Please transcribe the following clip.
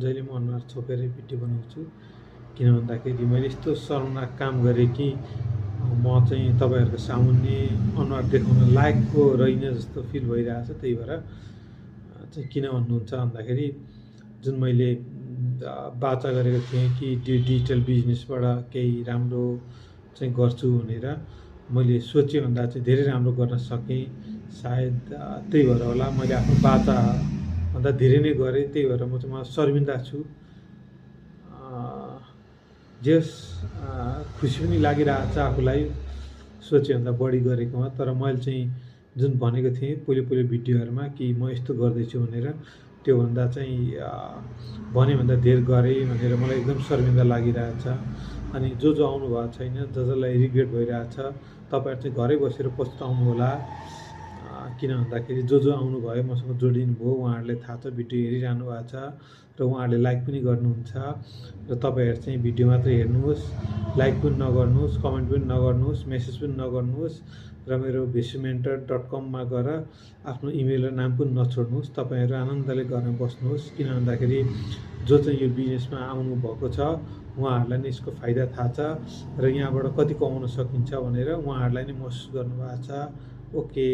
जहिले म अनुहार छोपेरै भिडियो बनाउँछु किन भन्दाखेरि मैले यस्तो शर्मनाक काम गरेँ कि म चाहिँ तपाईँहरूको सामुन्ने अनुहार देखाउन लायकको रहेन जस्तो फिल भइरहेछ। त्यही भएर चाहिँ किन भन्नुहुन्छ भन्दाखेरि जुन मैले बाचा गरेको थिएँ कि डिजिटल बिजनेसबाट केही राम्रो चाहिँ गर्छु भनेर मैले सोचेभन्दा चाहिँ धेरै राम्रो गर्न सकेँ। सायद त्यही भएर होला मैले आफ्नो बाचाभन्दा धेरै नै गरेँ। त्यही भएर म शर्मिन्दा छु। जस खुसी पनि लागिरहेछ आफूलाई सोचेभन्दा बढी गरेकोमा। तर मैले चाहिँ जुन भनेको थिएँ पहिलो भिडियोहरूमा कि म यस्तो गर्दैछु भनेर त्योभन्दा चाहिँ भनेभन्दा धेर गरेँ भनेर मलाई एकदम शर्मिन्दा लागिरहेछ। अनि जो आउनु भएको छैन, जसलाई रिग्रेट भइरहेछ, तपाईँहरू चाहिँ घरै बसेर पछुताउनु होला। किन भन्दाखेरि जो आउनुभयो मसँग जोडिनु भयो उहाँहरूलाई थाहा छ, भिडियो हेरिरहनु भएको छ र उहाँहरूले लाइक पनि गर्नुहुन्छ। र तपाईँहरू चाहिँ भिडियो मात्र हेर्नुहोस्, लाइक पनि नगर्नुहोस्, कमेन्ट पनि नगर्नुहोस्, मेसेज पनि नगर्नुहोस् र मेरो भेसुमेन्टर.com मा गएर आफ्नो इमेल र नाम पनि नछोड्नुहोस्। तपाईँहरू आनन्दले घरमा बस्नुहोस्। किन भन्दाखेरि जो चाहिँ यो बिजनेसमा आउनुभएको छ उहाँहरूलाई नै यसको फाइदा थाहा छ र यहाँबाट कति कमाउन सकिन्छ भनेर उहाँहरूलाई नै महसुस गर्नुभएको छ। ओके।